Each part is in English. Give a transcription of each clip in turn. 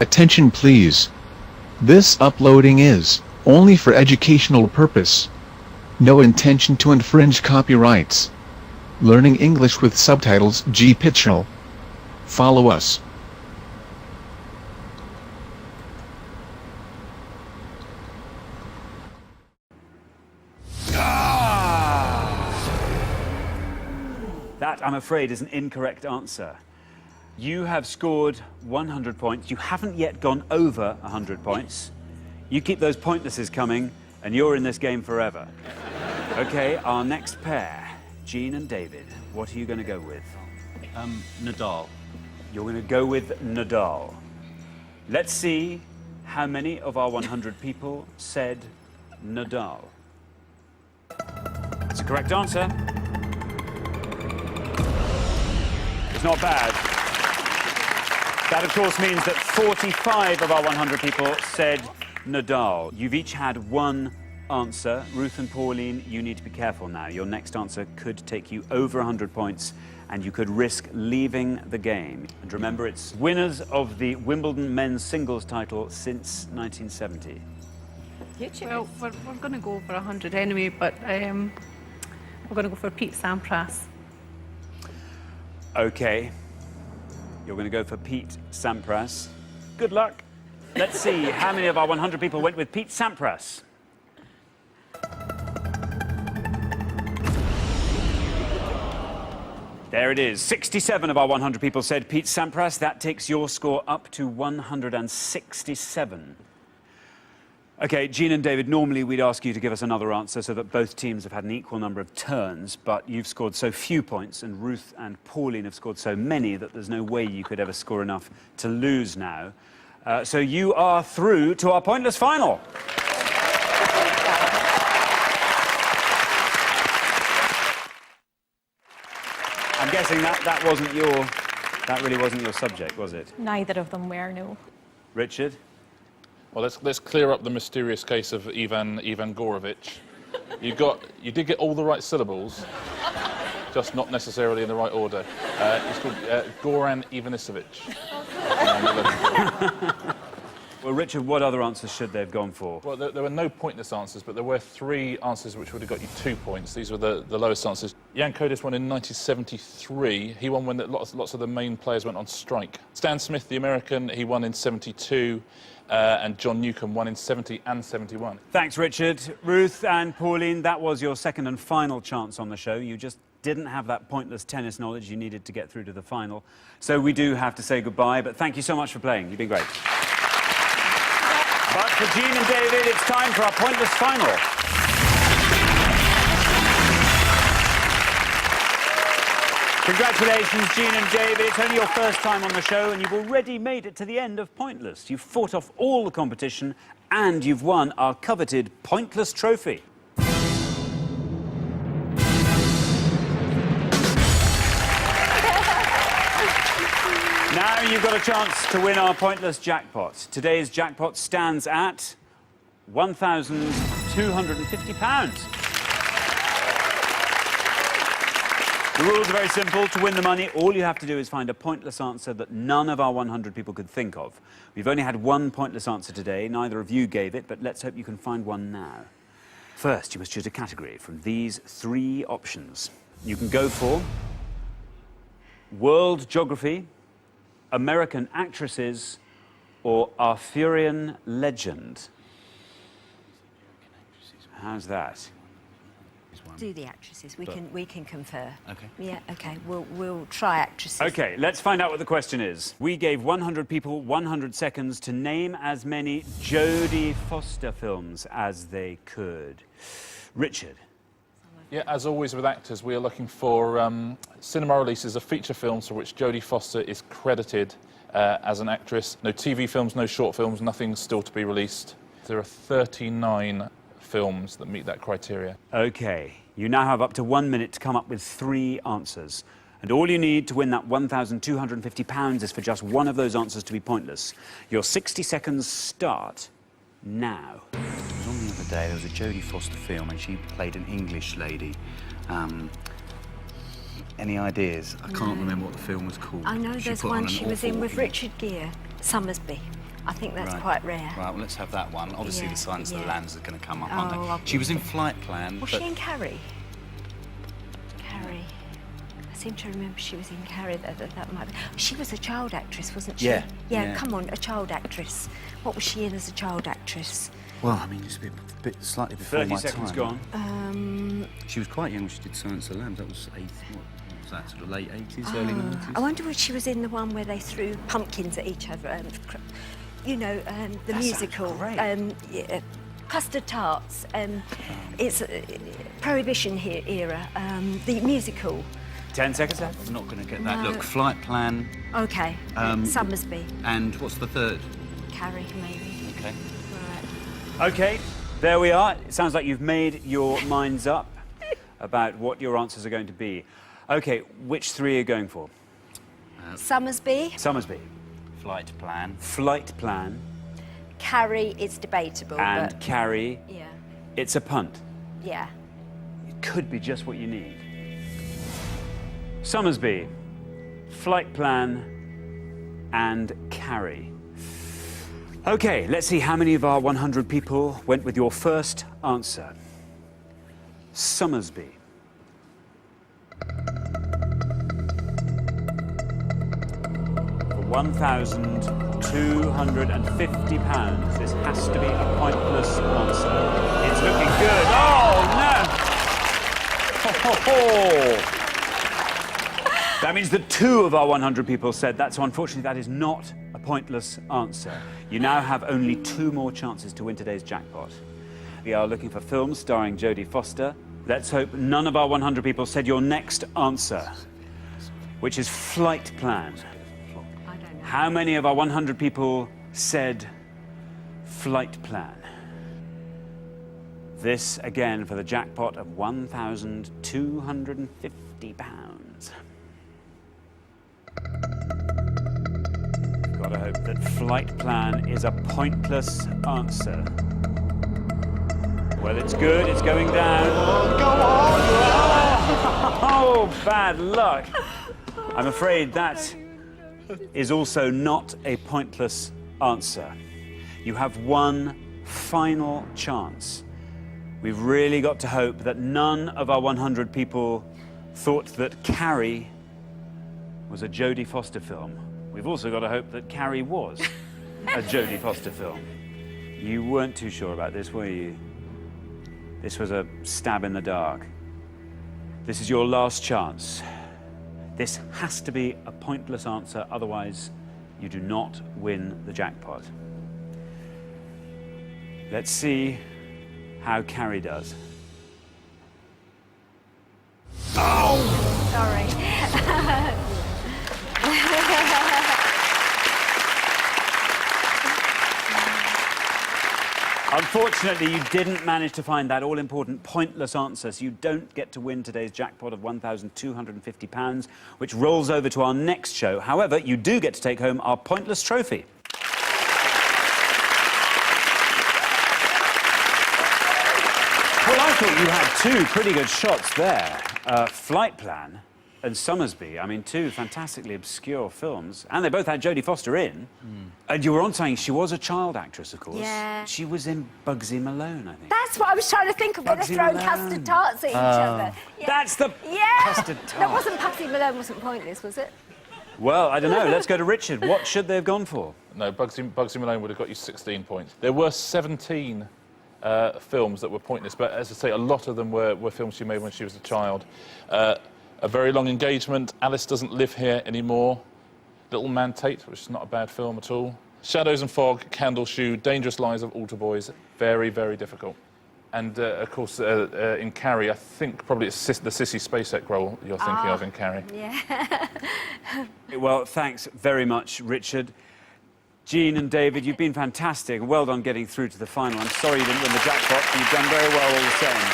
Attention please. This uploading is only for educational purpose. No intention to infringe copyrights. Learning English with Subtitles GPITRAL. Follow us. That, I'm afraid, is an incorrect answer. You have scored 100 points. You haven't yet gone over 100 points. You keep those pointlesses coming, and you're in this game forever. Okay, our next pair, Jean and David. What are you going to go with? Nadal. You're going to go with Nadal. Let's see how many of our 100 people said Nadal. It's a correct answer. It's not bad. That, of course, means that 45 of our 100 people said Nadal. You've each had one answer. Ruth and Pauline, you need to be careful now. Your next answer could take you over 100 points, and you could risk leaving the game. And remember, it's winners of the Wimbledon men's singles title since 1970. Well, we're going to go for 100 anyway, but we're going to go for Pete Sampras. Okay. You're going to go for Pete Sampras. Good luck. Let's see how many of our 100 people went with Pete Sampras. There it is. 67 of our 100 people said Pete Sampras. That takes your score up to 167. Okay, Jean and David, normally we'd ask you to give us another answer so that both teams have had an equal number of turns, but you've scored so few points, and Ruth and Pauline have scored so many that there's no way you could ever score enough to lose now. So you are through to our pointless final. I'm guessing that really wasn't your subject, was it? Neither of them were, no. Richard? Well, let's clear up the mysterious case of Ivan Gorovich. You did get all the right syllables, just not necessarily in the right order. It's called Goran Ivanisevic. Well, Richard, what other answers should they have gone for? Well, there were no pointless answers, but there were 3 answers which would have got you 2 points. These were the lowest answers. Jan Kodis won in 1973. He won when lots of the main players went on strike. Stan Smith, the American, he won in 72. And John Newcombe won in 70 and 71. Thanks, Richard. Ruth and Pauline, that was your second and final chance on the show. You just didn't have that pointless tennis knowledge you needed to get through to the final. So we do have to say goodbye, but thank you so much for playing. You've been great. But for Jean and David, it's time for our pointless final. Congratulations, Jean and David. It's only your first time on the show, and you've already made it to the end of Pointless. You've fought off all the competition, and you've won our coveted Pointless trophy. Now you've got a chance to win our Pointless jackpot. Today's jackpot stands at £1,250. The rules are very simple. To win the money, all you have to do is find a pointless answer that none of our 100 people could think of. We've only had one pointless answer today. Neither of you gave it, but let's hope you can find one now. First, you must choose a category from these 3 options. You can go for World Geography, American Actresses, or Arthurian Legend. How's that? Do the actresses. We can confer. Okay. Yeah. Okay. We'll try actresses. Okay. Let's find out what the question is. We gave 100 people 100 seconds to name as many Jodie Foster films as they could. Richard. Yeah, as always with actors, we are looking for cinema releases of feature films for which Jodie Foster is credited as an actress. No TV films, no short films, nothing still to be released. There are 39 films that meet that criteria. Okay. You now have up to 1 minute to come up with 3 answers. And all you need to win that £1,250 is for just one of those answers to be pointless. Your 60 seconds start now. It was on the other day, there was a Jodie Foster film and she played an English lady. Any ideas? I can't remember what the film was called. I know there's one she was in with Richard Gere, Summersby. I think that's Right. quite rare. Right, well, let's have that one. Obviously, Yeah, the Silence of the yeah. Lambs are going to come up, Oh, aren't they? I'll She was give in Flight Plan. Was but she in Carrie? Carrie. I seem to remember she was in Carrie. That might be. She was a child actress, wasn't she? Yeah, Yeah, yeah. come on, a child actress. What was she in as a child actress? Well, I mean, just a bit slightly before 30 my seconds time. gone. She was quite young when she did Silence of the Lambs. That was what was that, sort of late 80s, early 90s? I wonder if she was in the one where they threw pumpkins at each other. You know, the musical. great. Yeah, Custard Tarts. It's Prohibition era. The musical. 10 seconds left. I'm not going to get that. No. Look, Flight Plan, Okay. Summersby. and what's the third? Carrie, maybe. Okay. Right. OK, there we are. It sounds like you've made your minds up about what your answers are going to be. OK, which three are you going for? Summersby. Summersby. Flight Plan. Flight Plan. Carrie is debatable, And but Carrie. yeah, It's a punt. yeah. It could be just what you need. Summersby, Flight Plan, and Carrie. OK, let's see how many of our 100 people went with your first answer. Summersby. For £1,250, this has to be a pointless answer. It's looking good. Oh, no! Ho, ho, ho. That means that 2 of our 100 people said that, so unfortunately that is not a pointless answer. You now have only 2 more chances to win today's jackpot. We are looking for films starring Jodie Foster. Let's hope none of our 100 people said your next answer, which is Flight Plan. I don't know. How many of our 100 people said Flight Plan? This, again, for the jackpot of £1,250. We've got to hope that Flight Plan is a pointless answer. Well, it's good, it's going down. Oh, go on! Oh, bad luck. I'm afraid that is also not a pointless answer. You have one final chance. We've really got to hope that none of our 100 people thought that Carrie was a Jodie Foster film. We've also got to hope that Carrie was a Jodie Foster film. You weren't too sure about this, were you? This was a stab in the dark. This is your last chance. This has to be a pointless answer, otherwise you do not win the jackpot. Let's see how Carrie does. Sorry. Unfortunately, you didn't manage to find that all-important pointless answer, so you don't get to win today's jackpot of £1,250, which rolls over to our next show. However, you do get to take home our pointless trophy. Well, I thought you had 2 pretty good shots there. Flight Plan and Summersby. I mean, 2 fantastically obscure films. And they both had Jodie Foster in. And you were on saying she was a child actress, of course. Yeah. She was in Bugsy Malone, I think. That's what I was trying to think of when they're Bugsy throwing Malone. custard tarts at each other. Yeah. That's the Yeah. custard That tart. wasn't Bugsy Malone, wasn't pointless, was it? Well, I don't know. Let's go to Richard. What should they have gone for? No, Bugsy Malone would have got you 16 points. There were 17 films that were pointless, but as I say, a lot of them were films she made when she was a child. A Very Long Engagement, Alice Doesn't Live Here Anymore, Little Man Tate, which is not a bad film at all, Shadows and Fog, Candle Shoe, Dangerous Lives of Altar Boys, very, very difficult. And, of course, in Carrie, I think probably it's the Sissy Spacek role you're thinking of in Carrie. Yeah. Well, thanks very much, Richard. Jean and David, you've been fantastic. Well done getting through to the final. I'm sorry you didn't win the jackpot, but you've done very well all the same.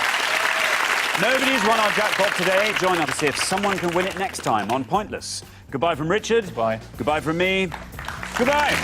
Nobody's won our jackpot today. Join us to see if someone can win it next time on Pointless. Goodbye from Richard. Goodbye. Goodbye from me. Goodbye.